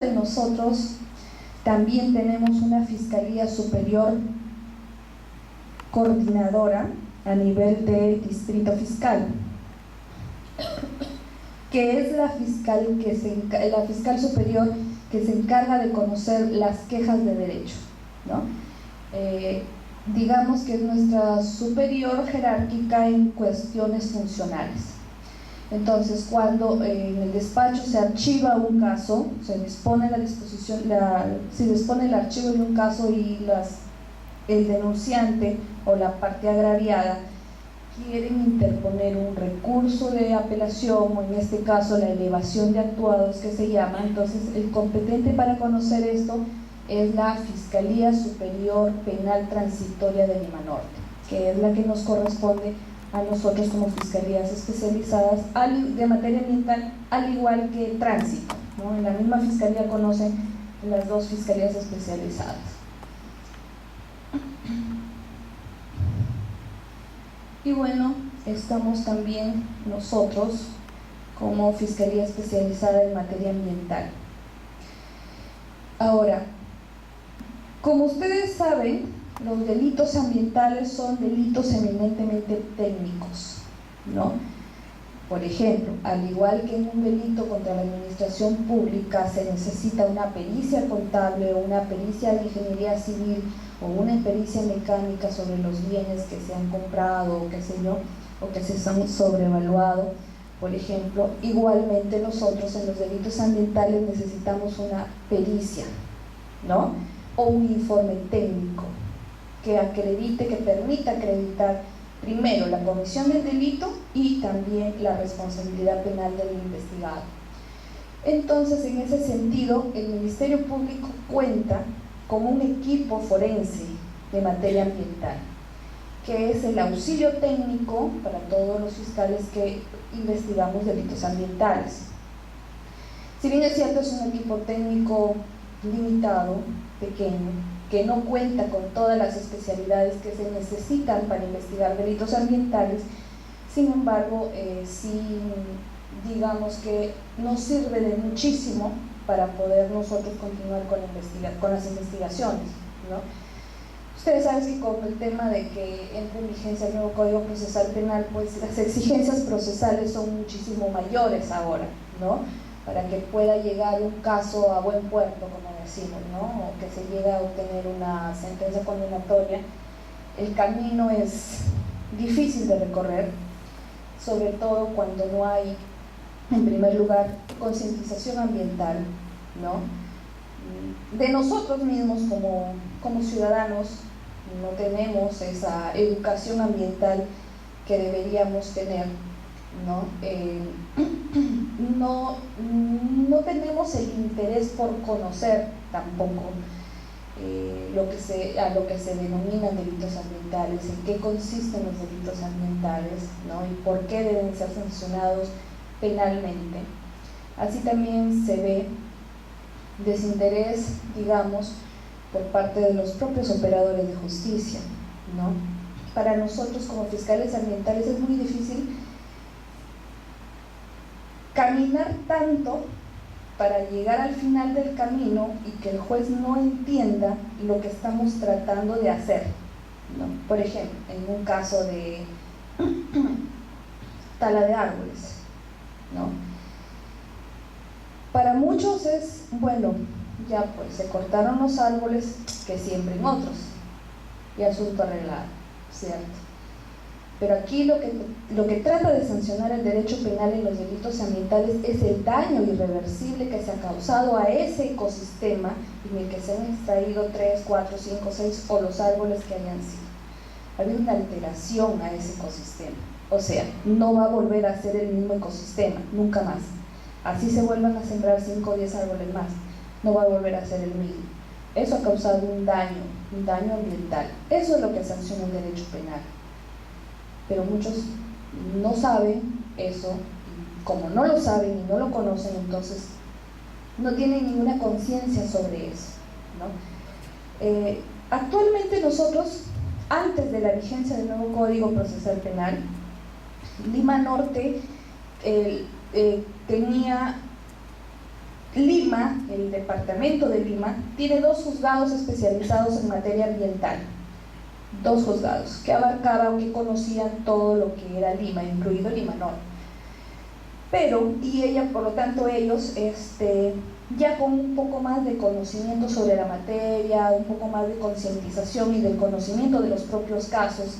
de nosotros también tenemos una Fiscalía Superior coordinadora a nivel de distrito fiscal, que es la fiscal superior que se encarga de conocer las quejas de derecho, ¿no? Digamos que es nuestra superior jerárquica en cuestiones funcionales. Entonces, cuando en el despacho se archiva un caso, se dispone se dispone el archivo de un caso y el denunciante o la parte agraviada quieren interponer un recurso de apelación, o en este caso la elevación de actuados que se llama, entonces el competente para conocer esto es la Fiscalía Superior Penal Transitoria de Lima Norte, que es la que nos corresponde a nosotros como fiscalías especializadas de materia ambiental, al igual que tránsito, ¿no? En la misma fiscalía conocen las dos fiscalías especializadas. Y bueno, estamos también nosotros como fiscalía especializada en materia ambiental. Ahora, como ustedes saben, los delitos ambientales son delitos eminentemente técnicos, ¿no? Por ejemplo, al igual que en un delito contra la administración pública se necesita una pericia contable o una pericia de ingeniería civil o una pericia mecánica sobre los bienes que se han comprado o qué sé yo, o que se han sobrevaluado, por ejemplo, igualmente nosotros en los delitos ambientales necesitamos una pericia, ¿no? O un informe técnico que permita acreditar primero la comisión del delito y también la responsabilidad penal del investigado. Entonces, en ese sentido, el Ministerio Público cuenta con un equipo forense de materia ambiental, que es el auxilio técnico para todos los fiscales que investigamos delitos ambientales. Si bien es cierto, es un equipo técnico limitado, pequeño, que no cuenta con todas las especialidades que se necesitan para investigar delitos ambientales, sin embargo, sí, digamos que nos sirve de muchísimo para poder nosotros continuar con las investigaciones, ¿no? Ustedes saben que con el tema de que entra en vigencia el nuevo Código Procesal Penal, pues las exigencias procesales son muchísimo mayores ahora, ¿no? Para que pueda llegar un caso a buen puerto, como decimos, ¿no? O que se llegue a obtener una sentencia condenatoria, el camino es difícil de recorrer, sobre todo cuando no hay, en primer lugar, concientización ambiental, ¿no? De nosotros mismos como ciudadanos no tenemos esa educación ambiental que deberíamos tener, ¿no? No tenemos el interés por conocer tampoco a lo que se denominan delitos ambientales, en qué consisten los delitos ambientales, ¿no? Y por qué deben ser sancionados penalmente. Así también se ve desinterés, digamos, por parte de los propios operadores de justicia, ¿no? Para nosotros como fiscales ambientales es muy difícil caminar tanto para llegar al final del camino y que el juez no entienda lo que estamos tratando de hacer, ¿no? Por ejemplo, en un caso de tala de árboles, ¿no? Para muchos es, bueno, ya pues se cortaron los árboles, que siembren otros y asunto arreglado, ¿cierto? Pero aquí lo que trata de sancionar el derecho penal en los delitos ambientales es el daño irreversible que se ha causado a ese ecosistema en el que se han extraído 3, 4, 5, 6 o los árboles que hayan sido. Ha habido una alteración a ese ecosistema, o sea, no va a volver a ser el mismo ecosistema, nunca más. Así se vuelvan a sembrar 5 o 10 árboles más, no va a volver a ser el mismo. Eso ha causado un daño ambiental. Eso es lo que sanciona el derecho penal. Pero muchos no saben eso, y como no lo saben y no lo conocen, entonces no tienen ninguna conciencia sobre eso, ¿no? Actualmente nosotros, antes de la vigencia del nuevo Código Procesal Penal, Lima Norte tenía Lima, el departamento de Lima, tiene 2 juzgados especializados en materia ambiental. 2 juzgados que abarcaban o que conocían todo lo que era Lima, incluido Lima Norte. Pero, y ella, por lo tanto, ellos, ya con un poco más de conocimiento sobre la materia, un poco más de concientización y del conocimiento de los propios casos,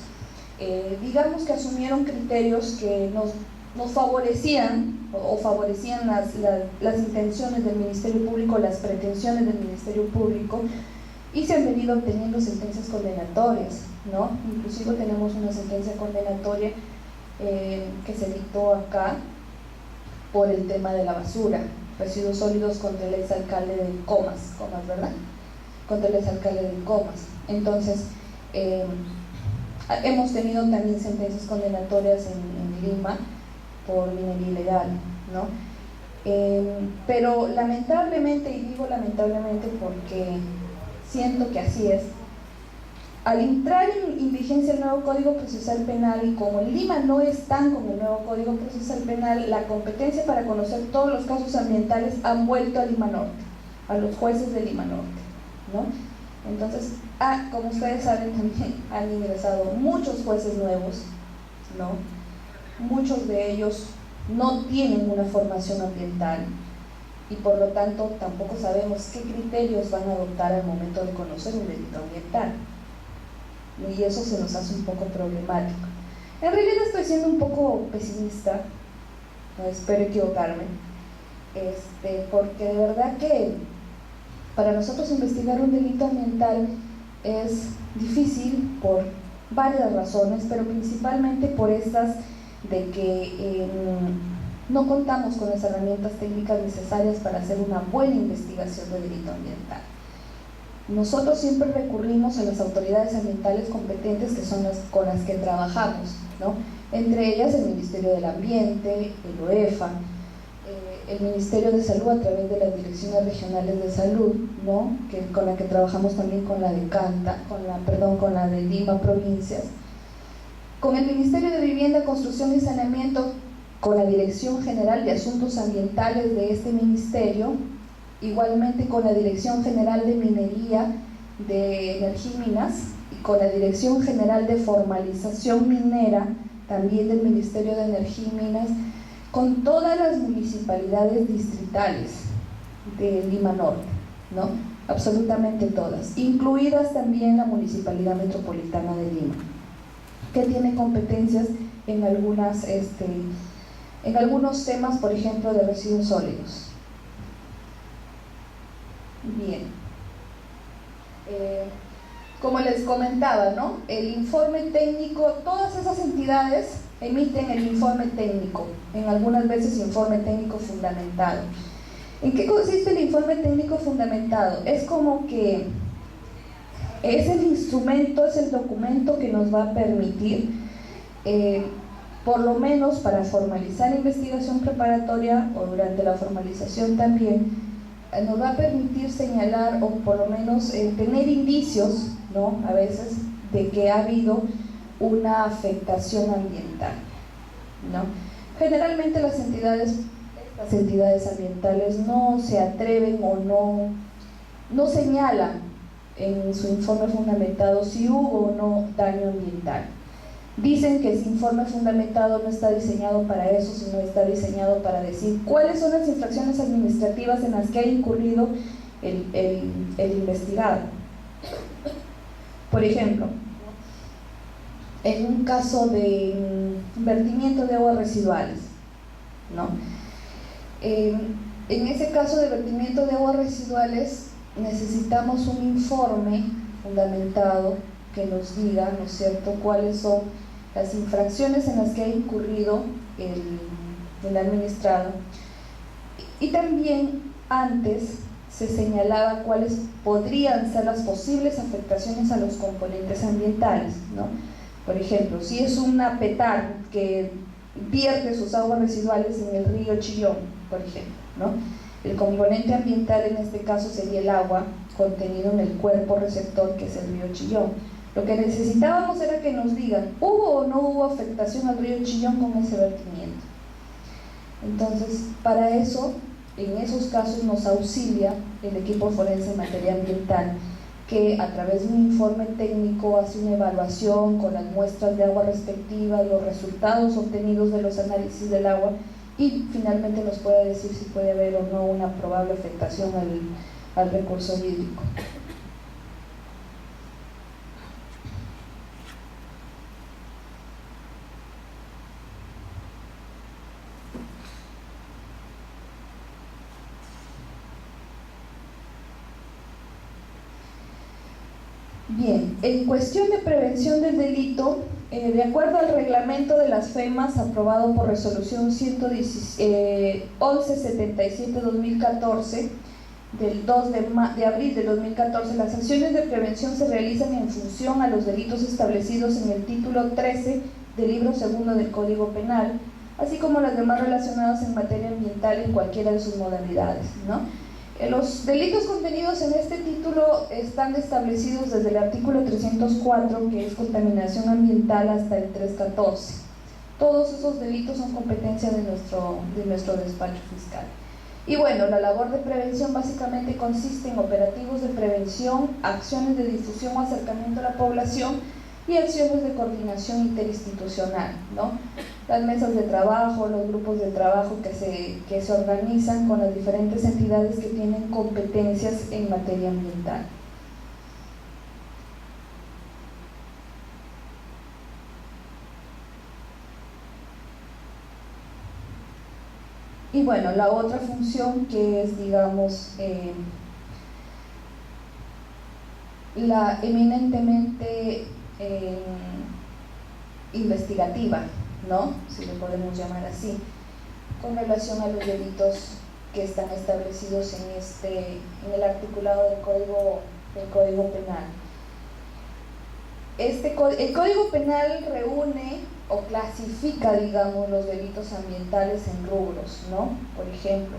digamos que asumieron criterios que nos favorecían o favorecían las intenciones del Ministerio Público, las pretensiones del Ministerio Público, y se han venido obteniendo sentencias condenatorias, ¿no? Inclusive tenemos una sentencia condenatoria que se dictó acá por el tema de la basura, residuos sólidos contra el exalcalde de Comas, ¿verdad? Contra el exalcalde de Comas. Entonces, hemos tenido también sentencias condenatorias en Lima por minería ilegal, ¿no? Pero lamentablemente, y digo lamentablemente porque siento que así es, al entrar en vigencia el nuevo Código Procesal Penal, y como en Lima no están con el nuevo Código Procesal Penal, la competencia para conocer todos los casos ambientales han vuelto a Lima Norte, a los jueces de Lima Norte, ¿no? Entonces, como ustedes saben, también han ingresado muchos jueces nuevos, ¿no? Muchos de ellos no tienen una formación ambiental y por lo tanto tampoco sabemos qué criterios van a adoptar al momento de conocer un delito ambiental, y eso se nos hace un poco problemático. En realidad estoy siendo un poco pesimista, no, espero equivocarme, porque de verdad que para nosotros investigar un delito ambiental es difícil por varias razones, pero principalmente por estas de que no contamos con las herramientas técnicas necesarias para hacer una buena investigación de delito ambiental. Nosotros siempre recurrimos a las autoridades ambientales competentes, que son las con las que trabajamos, ¿no? Entre ellas el Ministerio del Ambiente, el OEFA, el Ministerio de Salud a través de las Direcciones Regionales de Salud, ¿no? Con la que trabajamos también con la de con la de Lima Provincias, con el Ministerio de Vivienda, Construcción y Saneamiento, con la Dirección General de Asuntos Ambientales de este ministerio, igualmente con la Dirección General de Minería, de Energía y Minas, y con la Dirección General de Formalización Minera, también del Ministerio de Energía y Minas, con todas las municipalidades distritales de Lima Norte, ¿no? Absolutamente todas, incluidas también la Municipalidad Metropolitana de Lima, que tiene competencias en algunos temas, por ejemplo, de residuos sólidos. Bien, como les comentaba, ¿no? El informe técnico, todas esas entidades emiten el informe técnico, en algunas veces informe técnico fundamentado. ¿En qué consiste el informe técnico fundamentado? Es como que es el instrumento, es el documento que nos va a permitir, por lo menos para formalizar la investigación preparatoria o durante la formalización también, nos va a permitir señalar o por lo menos tener indicios, ¿no? A veces de que ha habido una afectación ambiental, ¿no? Generalmente estas entidades ambientales no se atreven o no señalan en su informe fundamentado si hubo o no daño ambiental. Dicen que ese informe fundamentado no está diseñado para eso, sino está diseñado para decir cuáles son las infracciones administrativas en las que ha incurrido el investigado. Por ejemplo, en un caso de vertimiento de aguas residuales, ¿no? En ese caso de vertimiento de aguas residuales necesitamos un informe fundamentado que nos diga, ¿no es cierto?, cuáles son las infracciones en las que ha incurrido el administrado. Y también antes se señalaba cuáles podrían ser las posibles afectaciones a los componentes ambientales, ¿no? Por ejemplo, si es una PETAR que vierte sus aguas residuales en el río Chillón, por ejemplo, ¿no? El componente ambiental en este caso sería el agua contenido en el cuerpo receptor, que es el río Chillón. Lo que necesitábamos era que nos digan, ¿hubo o no hubo afectación al río Chillón con ese vertimiento? Entonces, para eso en esos casos nos auxilia el equipo forense en materia ambiental, que a través de un informe técnico hace una evaluación con las muestras de agua respectivas, los resultados obtenidos de los análisis del agua, y finalmente nos puede decir si puede haber o no una probable afectación al recurso hídrico. Bien, en cuestión de prevención del delito, de acuerdo al reglamento de las FEMAS aprobado por resolución 1177-2014 del 2 de abril de 2014, las acciones de prevención se realizan en función a los delitos establecidos en el título 13 del libro segundo del Código Penal, así como las demás relacionadas en materia ambiental en cualquiera de sus modalidades, ¿no? Los delitos contenidos en este título están establecidos desde el artículo 304, que es contaminación ambiental, hasta el 314. Todos esos delitos son competencia de nuestro despacho fiscal. Y bueno, la labor de prevención básicamente consiste en operativos de prevención, acciones de difusión o acercamiento a la población y acciones de coordinación interinstitucional, ¿no? Las mesas de trabajo, los grupos de trabajo que se organizan con las diferentes entidades que tienen competencias en materia ambiental. Y bueno, la otra función, que es, digamos, la eminentemente investigativa, ¿no?, si lo podemos llamar así, con relación a los delitos que están establecidos en el articulado del Código Penal. El Código Penal reúne o clasifica, digamos, los delitos ambientales en rubros, ¿no? Por ejemplo,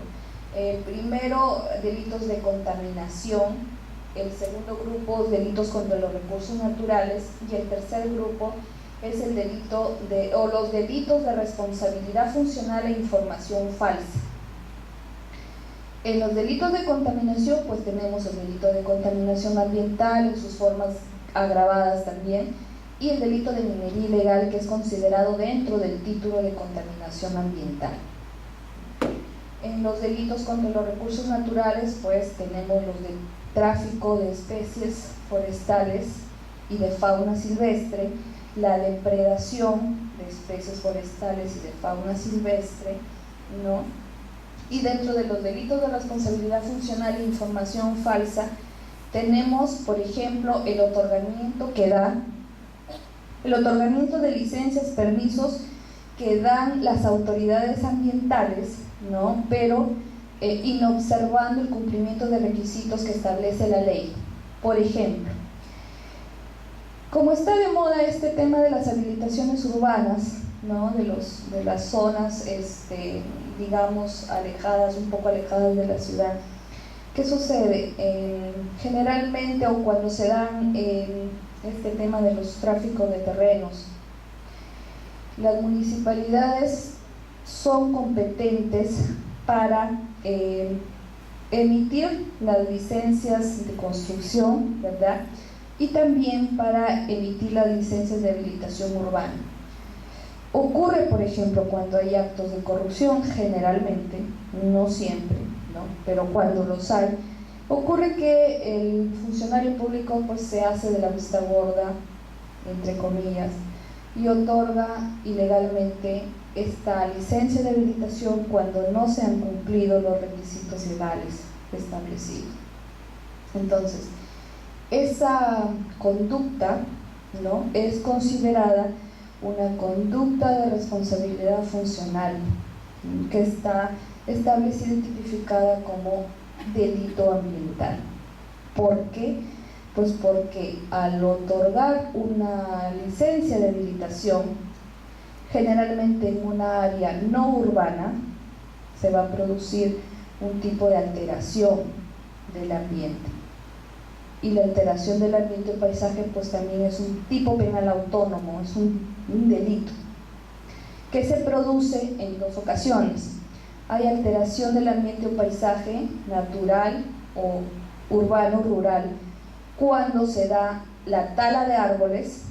primero, delitos de contaminación; el segundo grupo, delitos contra los recursos naturales; y el tercer grupo es el delito los delitos de responsabilidad funcional e información falsa. En los delitos de contaminación, pues tenemos el delito de contaminación ambiental en sus formas agravadas también, y el delito de minería ilegal, que es considerado dentro del título de contaminación ambiental. En los delitos contra los recursos naturales, pues tenemos los de tráfico de especies forestales y de fauna silvestre, la depredación de especies forestales y de fauna silvestre, ¿no? Y dentro de los delitos de responsabilidad funcional e información falsa tenemos, por ejemplo, el otorgamiento de licencias, permisos que dan las autoridades ambientales, ¿no?, pero inobservando el cumplimiento de requisitos que establece la ley. Por ejemplo, como está de moda este tema de las habilitaciones urbanas, ¿no?, de las zonas, digamos, un poco alejadas de la ciudad, ¿qué sucede? Generalmente, o cuando se dan este tema de los tráficos de terrenos, las municipalidades son competentes para emitir las licencias de construcción, ¿verdad?, y también para emitir las licencias de habilitación urbana. Ocurre, por ejemplo, cuando hay actos de corrupción, generalmente, no siempre, ¿no?, pero cuando los hay, ocurre que el funcionario público, pues, se hace de la vista gorda, entre comillas, y otorga ilegalmente esta licencia de habilitación cuando no se han cumplido los requisitos legales establecidos. Entonces, esa conducta, ¿no?, es considerada una conducta de responsabilidad funcional, que está establecida y tipificada como delito ambiental. ¿Por qué? Pues porque al otorgar una licencia de habilitación, generalmente en una área no urbana, se va a producir un tipo de alteración del ambiente. Y la alteración del ambiente y paisaje, pues también es un tipo penal autónomo, es un delito que se produce en dos ocasiones: hay alteración del ambiente o paisaje natural o urbano, rural, cuando se da la tala de árboles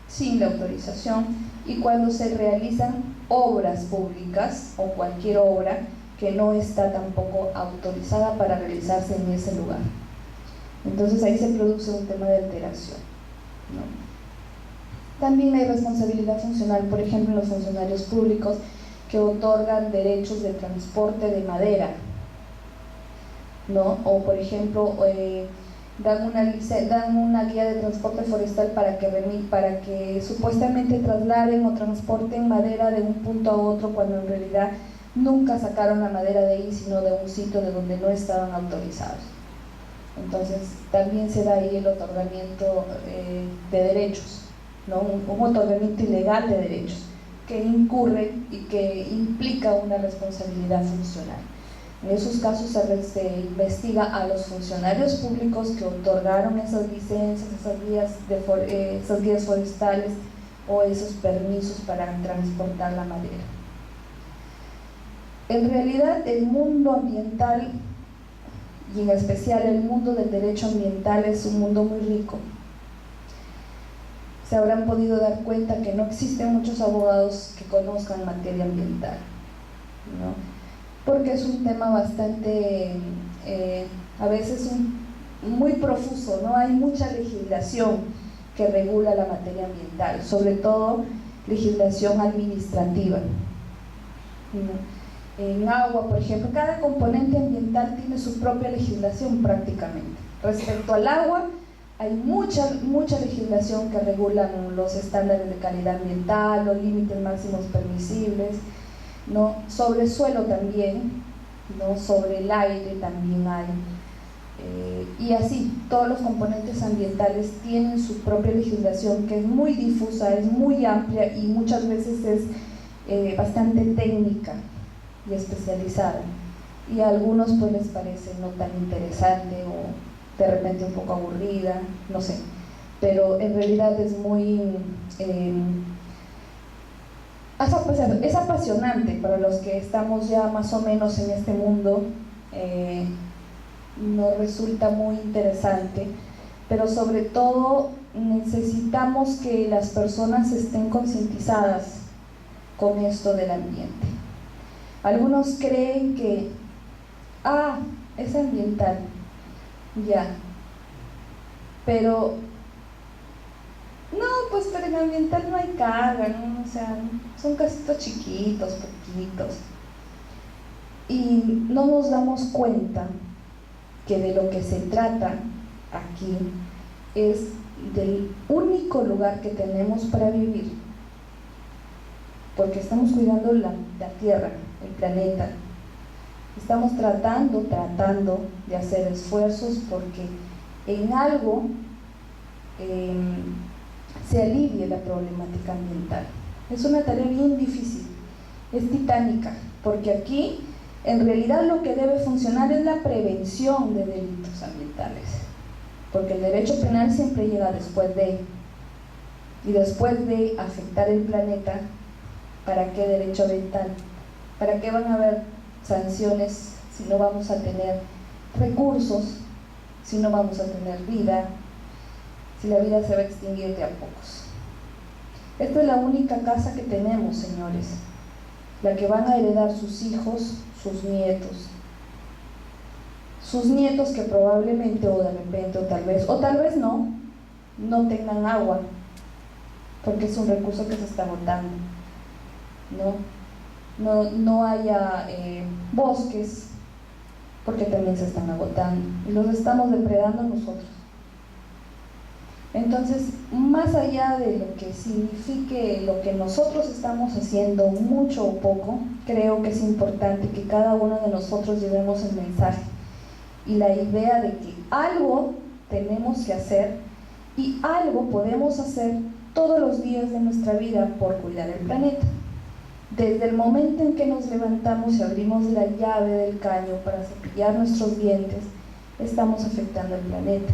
sin la autorización y cuando se realizan obras públicas o cualquier obra que no está tampoco autorizada para realizarse en ese lugar. Entonces ahí se produce un tema de alteración, ¿no? También hay responsabilidad funcional, por ejemplo, en los funcionarios públicos que otorgan derechos de transporte de madera, ¿no? O por ejemplo, dan una guía de transporte forestal para que supuestamente trasladen o transporten madera de un punto a otro, cuando en realidad nunca sacaron la madera de ahí, sino de un sitio de donde no estaban autorizados. Entonces también se da ahí el otorgamiento de derechos, ¿no? Un otorgamiento ilegal de derechos que incurre y que implica una responsabilidad funcional. En esos casos se investiga a los funcionarios públicos que otorgaron esas licencias, esas guías forestales o esos permisos para transportar la madera. En realidad, el mundo ambiental, y en especial el mundo del derecho ambiental, es un mundo muy rico. Se habrán podido dar cuenta que no existen muchos abogados que conozcan materia ambiental, ¿no? Porque es un tema bastante, a veces muy profuso, ¿no? Hay mucha legislación que regula la materia ambiental, sobre todo legislación administrativa, ¿no? En agua, por ejemplo, cada componente ambiental tiene su propia legislación prácticamente. Respecto al agua, hay mucha legislación que regula los estándares de calidad ambiental, los límites máximos permisibles, ¿no? Sobre suelo también, ¿no? Sobre el aire también hay, y así, todos los componentes ambientales tienen su propia legislación, que es muy difusa, es muy amplia y muchas veces es bastante técnica y especializada, y a algunos pues les parece no tan interesante o de repente un poco aburrida, no sé, pero en realidad es muy es apasionante para los que estamos ya más o menos en este mundo. Nos resulta muy interesante, pero sobre todo necesitamos que las personas estén concientizadas con esto del ambiente. Algunos creen que es ambiental, ya, pero no, pues pero en ambiental no hay carga, ¿no? O sea, son casitos chiquitos, poquitos, y no nos damos cuenta que de lo que se trata aquí es del único lugar que tenemos para vivir, porque estamos cuidando la tierra, el planeta. Estamos tratando de hacer esfuerzos porque en algo se alivie la problemática ambiental. Es una tarea bien difícil, es titánica, porque aquí en realidad lo que debe funcionar es la prevención de delitos ambientales, porque el derecho penal siempre llega después y después de afectar el planeta, ¿para qué derecho ambiental? ¿Para qué van a haber sanciones si no vamos a tener recursos, si no vamos a tener vida, si la vida se va a extinguir de a pocos? Esta es la única casa que tenemos, señores, la que van a heredar sus hijos, sus nietos que probablemente o de repente o tal vez no tengan agua, porque es un recurso que se está agotando, no haya bosques, porque también se están agotando y los estamos depredando nosotros. Entonces, más allá de lo que signifique lo que nosotros estamos haciendo, mucho o poco, creo que es importante que cada uno de nosotros llevemos el mensaje y la idea de que algo tenemos que hacer y algo podemos hacer todos los días de nuestra vida por cuidar el planeta. Desde el momento en que nos levantamos y abrimos la llave del caño para cepillar nuestros dientes, estamos afectando al planeta.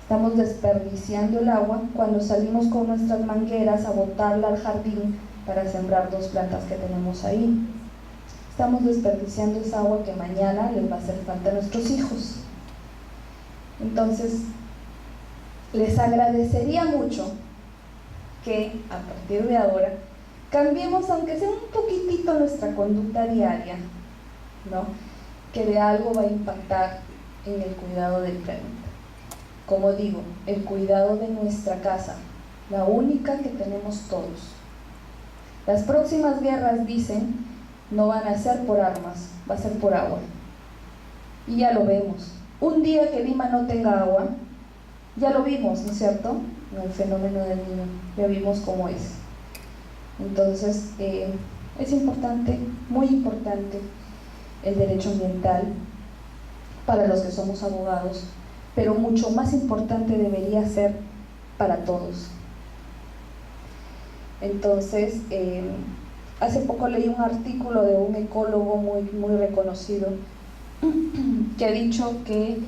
Estamos desperdiciando el agua cuando salimos con nuestras mangueras a botarla al jardín para sembrar 2 plantas que tenemos ahí. estamos desperdiciando esa agua que mañana les va a hacer falta a nuestros hijos. Entonces, les agradecería mucho que a partir de ahora cambiemos, aunque sea un poquitito, nuestra conducta diaria, ¿no? Que de algo va a impactar en el cuidado del planeta. Como digo, el cuidado de nuestra casa, la única que tenemos todos. Las próximas guerras, dicen, no van a ser por armas, va a ser por agua. Y ya lo vemos. Un día que Lima no tenga agua, ya lo vimos, ¿no es cierto? En el fenómeno del Niño, ya vimos cómo es. Entonces, es importante, muy importante, el derecho ambiental para los que somos abogados, pero mucho más importante debería ser para todos. Entonces, hace poco leí un artículo de un ecólogo muy reconocido que ha dicho que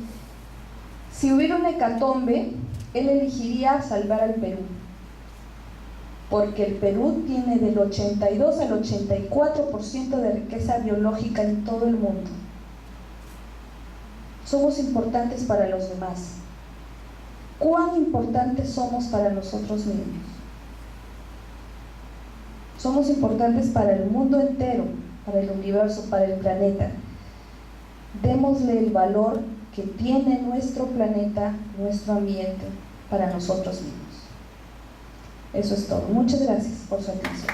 si hubiera una hecatombe, él elegiría salvar al Perú, porque el Perú tiene del 82 al 84% de riqueza biológica en todo el mundo. Somos importantes para los demás. ¿Cuán importantes somos para nosotros mismos? Somos importantes para el mundo entero, para el universo, para el planeta. Démosle el valor que tiene nuestro planeta, nuestro ambiente, para nosotros mismos. Eso es todo. Muchas gracias por su atención.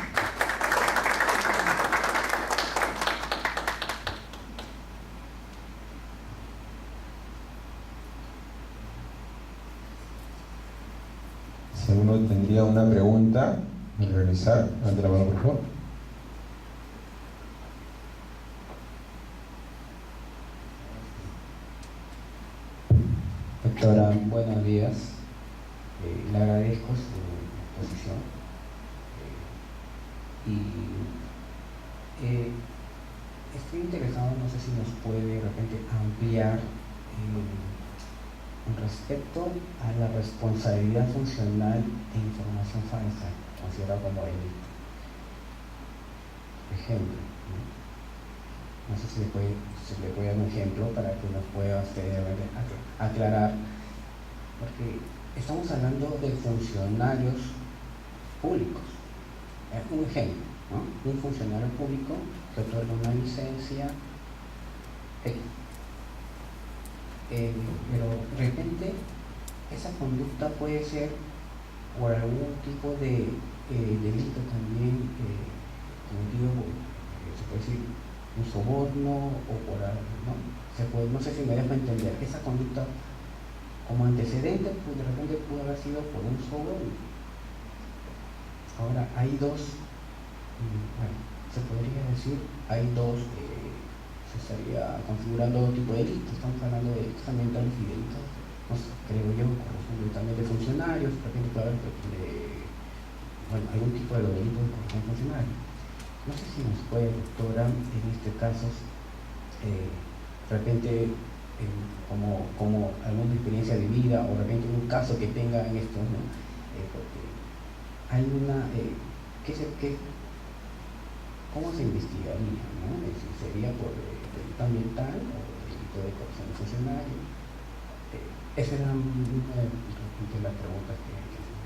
Si alguno tendría una pregunta a realizar, levante la mano, por favor. Doctora, buenos días. Le agradezco su exposición estoy interesado, no sé si nos puede de repente ampliar con respecto a la responsabilidad funcional de información falsa, considerada como delito. Ejemplo, no sé si le puede dar un ejemplo para que nos pueda usted aclarar, porque estamos hablando de funcionarios públicos. Un ejemplo, ¿no? Un funcionario público que otorga una licencia, pero de repente esa conducta puede ser por algún tipo de delito también cometido, se puede decir, un soborno o por algo, ¿no? No sé si me dejo entender. Esa conducta como antecedente, pues de repente pudo haber sido por un soborno. Ahora, hay dos, bueno, se podría decir, hay dos, se estaría configurando otro tipo de delitos. Estamos hablando de delitos ambientales y delitos, no sé, creo yo, corrupción también de funcionarios, de repente puede haber bueno, algún tipo de delitos de corrupción de funcionarios. No sé si nos puede, doctora, en este caso, de repente, como alguna experiencia de vida o de repente un caso que tenga en esto, ¿no? Porque hay una, ¿cómo se investigaría, ¿no? Si sería por delito ambiental o delito de corrupción de funcionario. Esa era una de las preguntas que hay que hacer.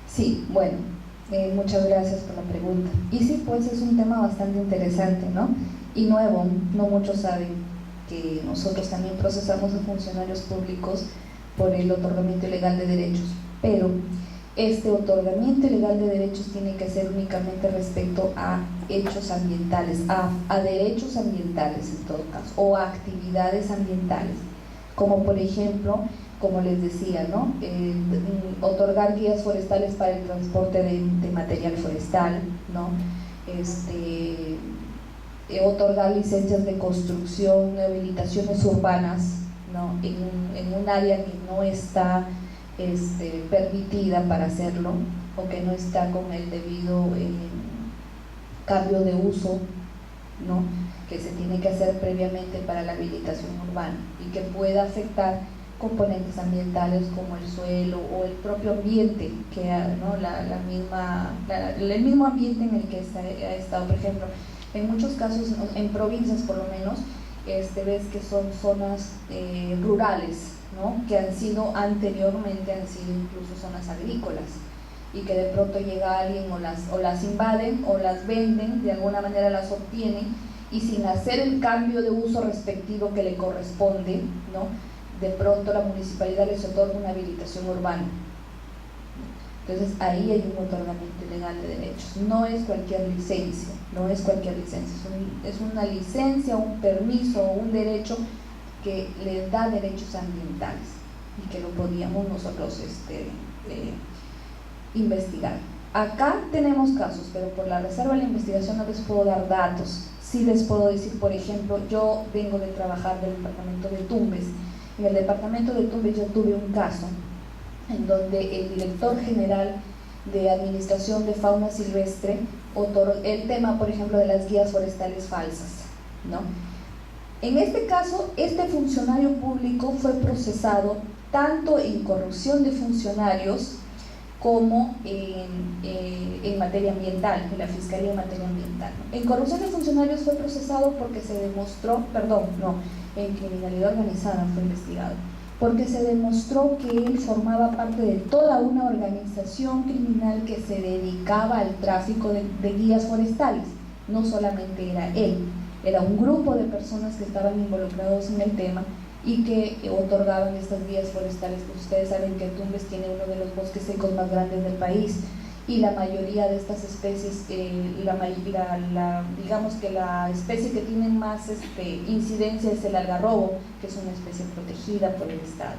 Sí, bueno, muchas gracias por la pregunta. Y sí, pues es un tema bastante interesante, ¿no? Y nuevo, no muchos saben que nosotros también procesamos a funcionarios públicos por el otorgamiento ilegal de derechos, pero este otorgamiento ilegal de derechos tiene que ser únicamente respecto a hechos ambientales, a derechos ambientales en todo caso, o a actividades ambientales, como por ejemplo, como les decía, ¿no? Otorgar guías forestales para el transporte de material forestal, ¿no? Otorgar licencias de construcción, habilitaciones urbanas, ¿no? en un área que no está permitida para hacerlo, o que no está con el debido cambio de uso, ¿no? Que se tiene que hacer previamente para la habilitación urbana y que pueda afectar componentes ambientales como el suelo o el propio ambiente, que, ¿no? El mismo ambiente en el que ha estado. Por ejemplo, en muchos casos, en provincias por lo menos, ves que son zonas rurales, ¿no? Que anteriormente han sido incluso zonas agrícolas, y que de pronto llega alguien o las invaden o las venden, de alguna manera las obtienen, y sin hacer el cambio de uso respectivo que le corresponde, ¿no? De pronto la municipalidad les otorga una habilitación urbana. Entonces ahí hay un otorgamiento ilegal de derechos. No es cualquier licencia, es una licencia, un permiso o un derecho que les da derechos ambientales, y que lo podíamos nosotros investigar. Acá tenemos casos, pero por la reserva de la investigación no les puedo dar datos. Sí les puedo decir, por ejemplo, yo vengo de trabajar del departamento de Tumbes. En el departamento de Tumbes yo tuve un caso en donde el director general de Administración de Fauna Silvestre otorgó el tema, por ejemplo, de las guías forestales falsas, ¿no? En este caso, este funcionario público fue procesado tanto en corrupción de funcionarios como en materia ambiental, en la Fiscalía en materia ambiental. En corrupción de funcionarios fue procesado porque se demostró, en criminalidad organizada fue investigado, porque se demostró que él formaba parte de toda una organización criminal que se dedicaba al tráfico de guías forestales. No solamente era él, era un grupo de personas que estaban involucrados en el tema y que otorgaban estas guías forestales. Pues ustedes saben que Tumbes tiene uno de los bosques secos más grandes del país, y la mayoría de estas especies, digamos que la especie que tiene más incidencia es el algarrobo, que es una especie protegida por el Estado.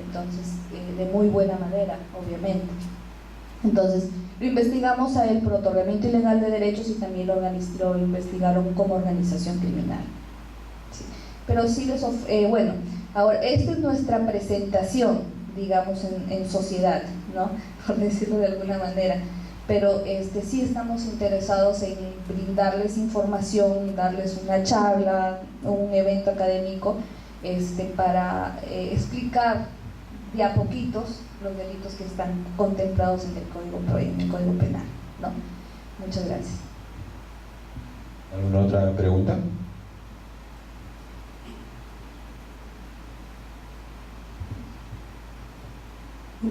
Entonces, de muy buena manera, obviamente. Entonces, lo investigamos a él por otorgamiento ilegal de derechos, y también lo investigaron como organización criminal. Sí. Pero sí bueno, ahora, esta es nuestra presentación, digamos, en sociedad, ¿no? Por decirlo de alguna manera. Pero sí estamos interesados en brindarles información, darles una charla, un evento académico, para explicar de a poquitos los delitos que están contemplados en el Código Penal, ¿no? Muchas gracias. ¿Alguna otra pregunta?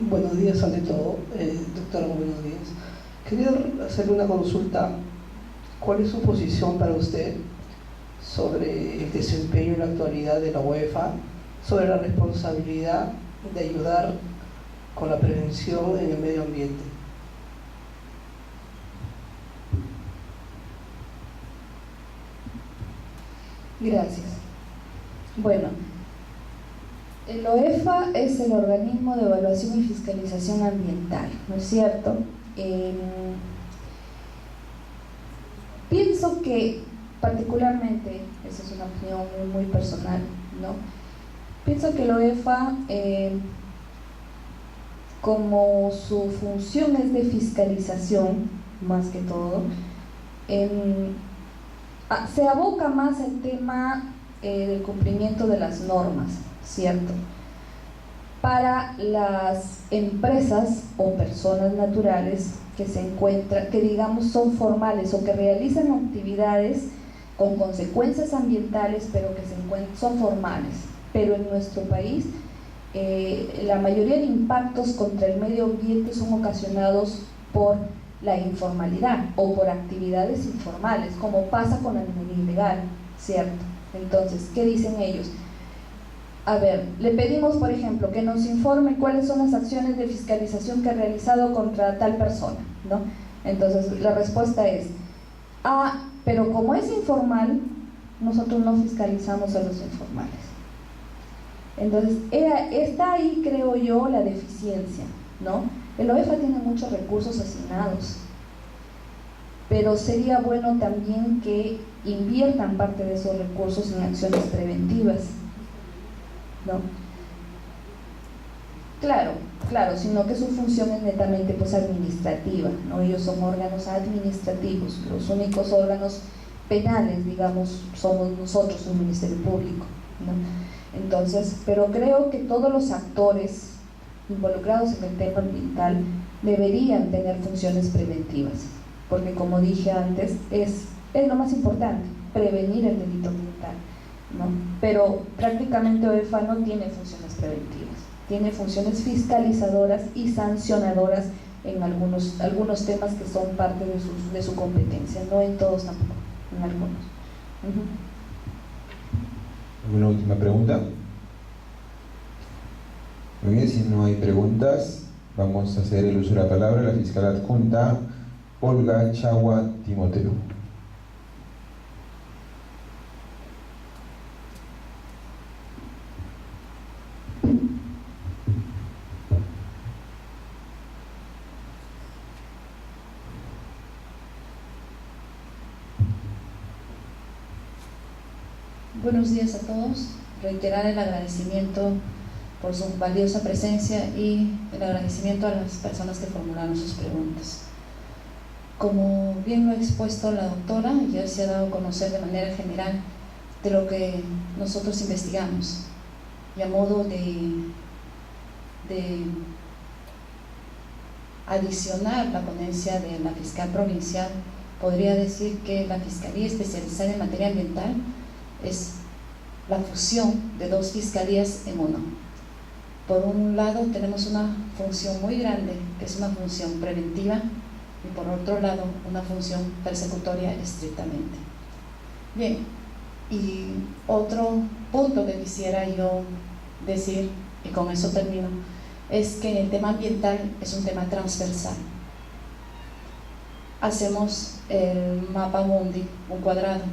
Buenos días ante todo, doctora, buenos días. Quería hacerle una consulta. ¿Cuál es su posición para usted sobre el desempeño en la actualidad de la UEFA, sobre la responsabilidad de ayudar con la prevención en el medio ambiente? Gracias. Bueno, el OEFA es el organismo de evaluación y fiscalización ambiental, ¿no es cierto? Pienso que particularmente, esa es una opinión muy personal, ¿no? Pienso que el OEFA, como su función es de fiscalización, más que todo, se aboca más al tema del cumplimiento de las normas, ¿cierto? Para las empresas o personas naturales que se encuentran, que digamos son formales o que realizan actividades con consecuencias ambientales, pero que son formales. Pero en nuestro país, la mayoría de impactos contra el medio ambiente son ocasionados por la informalidad o por actividades informales, como pasa con la minería ilegal, ¿cierto? Entonces, ¿qué dicen ellos? A ver, le pedimos, por ejemplo, que nos informe cuáles son las acciones de fiscalización que ha realizado contra tal persona, ¿no? Entonces, la respuesta es, pero como es informal, nosotros no fiscalizamos a los informales. Entonces, está ahí, creo yo, la deficiencia, ¿no? El OEFA tiene muchos recursos asignados, pero sería bueno también que inviertan parte de esos recursos en acciones preventivas, ¿no? Claro, sino que su función es netamente pues administrativa, ¿no? Ellos son órganos administrativos, los únicos órganos penales, digamos, somos nosotros, el Ministerio Público, ¿no? Entonces, pero creo que todos los actores involucrados en el tema ambiental deberían tener funciones preventivas, porque como dije antes, es lo más importante, prevenir el delito ambiental, ¿no? Pero prácticamente OEFA no tiene funciones preventivas, tiene funciones fiscalizadoras y sancionadoras en algunos temas que son parte de su competencia, no en todos tampoco, en algunos. ¿Alguna última pregunta? Muy bien, si no hay preguntas, vamos a hacer el uso de la palabra a la fiscal adjunta Olga Chagua Timoteo. Buenos días a todos. Reiterar el agradecimiento por su valiosa presencia y el agradecimiento a las personas que formularon sus preguntas. Como bien lo ha expuesto la doctora, ya se ha dado a conocer de manera general de lo que nosotros investigamos, y a modo de adicionar la ponencia de la fiscal provincial, podría decir que la Fiscalía Especializada en Materia Ambiental es la fusión de dos fiscalías en uno. Por un lado tenemos una función muy grande, que es una función preventiva, y por otro lado una función persecutoria estrictamente. Bien, y otro punto que quisiera yo decir, y con eso termino, es que el tema ambiental es un tema transversal. Hacemos el mapa mundi, un cuadrado,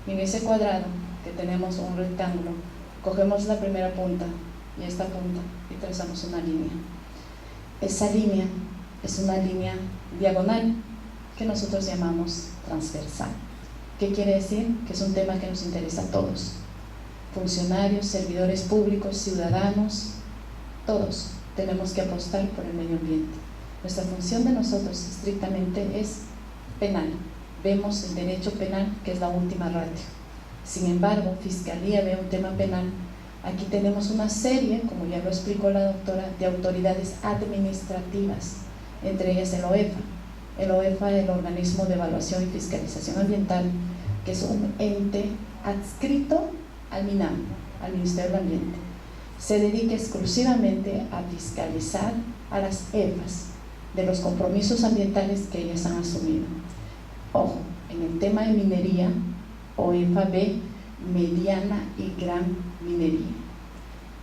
y en ese cuadrado que tenemos un rectángulo, cogemos la primera punta y esta punta y trazamos una línea. Esa línea es una línea diagonal que nosotros llamamos transversal. ¿Qué quiere decir? Que es un tema que nos interesa a todos: funcionarios, servidores públicos, ciudadanos, todos tenemos que apostar por el medio ambiente. Nuestra función de nosotros estrictamente es penal. Vemos el derecho penal, que es la última ratio. Sin embargo, Fiscalía ve un tema penal. Aquí tenemos una serie, como ya lo explicó la doctora, de autoridades administrativas, entre ellas el OEFA. El OEFA es el Organismo de Evaluación y Fiscalización Ambiental, que es un ente adscrito al MINAM, al Ministerio del Ambiente. Se dedica exclusivamente a fiscalizar a las EFAs de los compromisos ambientales que ellas han asumido. Ojo, en el tema de minería, OEFA ve mediana y gran minería,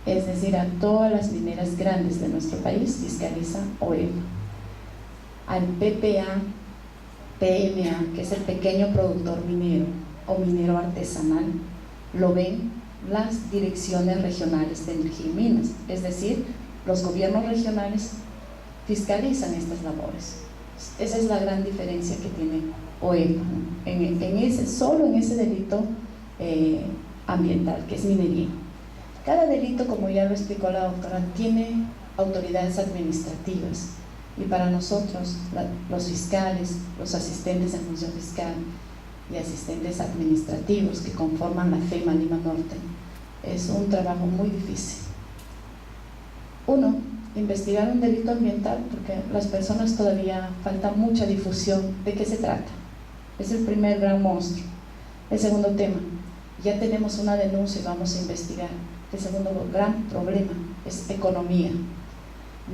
es decir, a todas las mineras grandes de nuestro país fiscaliza OEFA. Al PPA, PMA, que es el pequeño productor minero o minero artesanal, lo ven las direcciones regionales de energía y minas, es decir, los gobiernos regionales fiscalizan estas labores. Esa es la gran diferencia que tiene OEFA, ¿no? Solo en ese delito ambiental, que es minería. Cada delito, como ya lo explicó la doctora, tiene autoridades administrativas, y para nosotros, los fiscales, los asistentes en función fiscal y asistentes administrativos que conforman la FEMA Lima Norte, es un trabajo muy difícil. Uno, investigar un delito ambiental, porque las personas todavía falta mucha difusión de qué se trata. Es el primer gran monstruo. El segundo tema, ya tenemos una denuncia y vamos a investigar. El segundo gran problema es economía.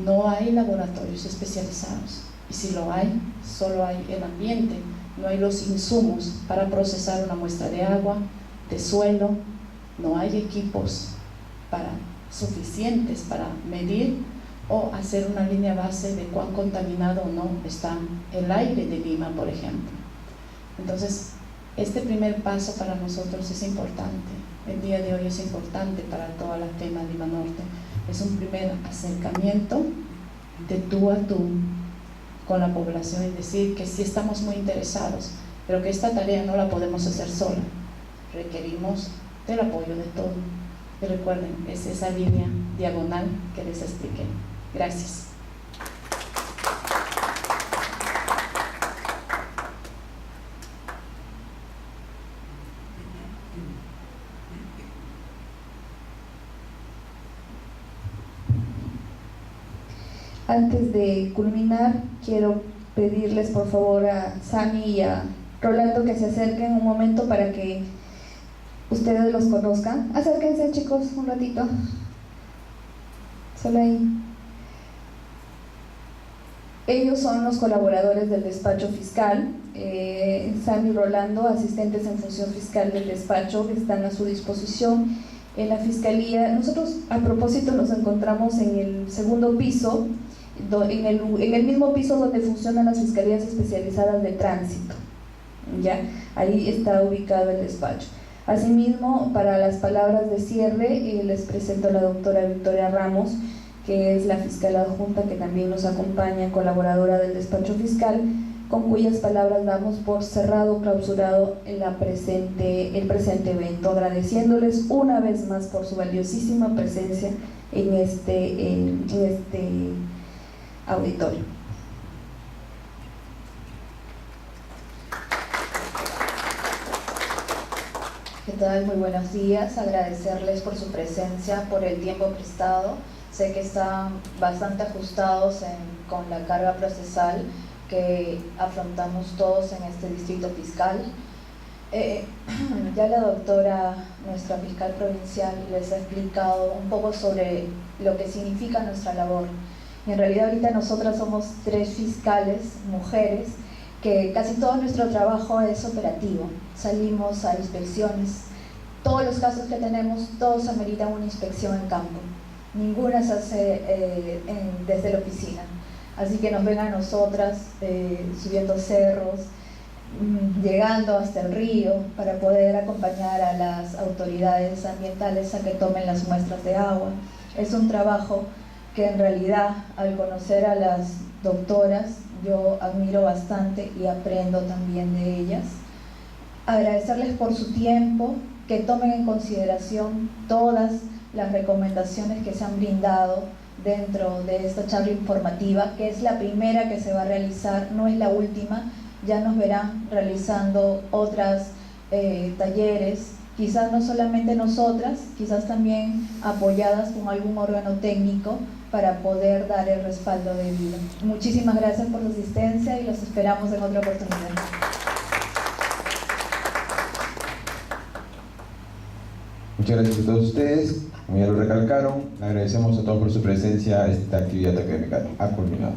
No hay laboratorios especializados, y si lo hay, solo hay el ambiente. No hay los insumos para procesar una muestra de agua, de suelo, no hay equipos suficientes para medir o hacer una línea base de cuán contaminado o no está el aire de Lima, por ejemplo. Entonces, este primer paso para nosotros es importante. El día de hoy es importante para toda la FEMA Lima Norte. Es un primer acercamiento de tú a tú con la población, y decir que sí estamos muy interesados, pero que esta tarea no la podemos hacer sola. Requerimos del apoyo de todos. Y recuerden, es esa línea diagonal que les expliqué. Gracias. Antes de culminar, quiero pedirles por favor a Sami y a Rolando que se acerquen un momento para que ustedes los conozcan. Acérquense, chicos, un ratito. Solo ahí. Ellos son los colaboradores del despacho fiscal. Sami y Rolando, asistentes en función fiscal del despacho, que están a su disposición en la fiscalía. Nosotros, a propósito, nos encontramos en el segundo piso, en el mismo piso donde funcionan las fiscalías especializadas de tránsito. ¿Ya? Ahí está ubicado el despacho. Asimismo, para las palabras de cierre, les presento a la doctora Victoria Ramos, que es la fiscal adjunta que también nos acompaña, colaboradora del despacho fiscal, con cuyas palabras damos por cerrado, clausurado el presente evento, agradeciéndoles una vez más por su valiosísima presencia en este auditorio. ¿Qué tal? Muy buenos días. Agradecerles por su presencia, por el tiempo prestado. Sé que están bastante ajustados con la carga procesal que afrontamos todos en este distrito fiscal. Ya la doctora, nuestra fiscal provincial, les ha explicado un poco sobre lo que significa nuestra labor. Y en realidad ahorita nosotras somos 3 fiscales, mujeres, que casi todo nuestro trabajo es operativo. Salimos a inspecciones. Todos los casos que tenemos, todos ameritan una inspección en campo. Ninguna se hace desde la oficina. Así que nos ven a nosotras subiendo cerros, llegando hasta el río para poder acompañar a las autoridades ambientales a que tomen las muestras de agua. Es un trabajo que en realidad, al conocer a las doctoras, yo admiro bastante y aprendo también de ellas. Agradecerles por su tiempo, que tomen en consideración todas las recomendaciones que se han brindado dentro de esta charla informativa, que es la primera que se va a realizar, no es la última. Ya nos verán realizando otras talleres, quizás no solamente nosotras, quizás también apoyadas con algún órgano técnico para poder dar el respaldo debido. Muchísimas gracias por su asistencia y los esperamos en otra oportunidad. Muchas gracias a todos ustedes. Como ya lo recalcaron, agradecemos a todos por su presencia. Esta actividad académica ha culminado.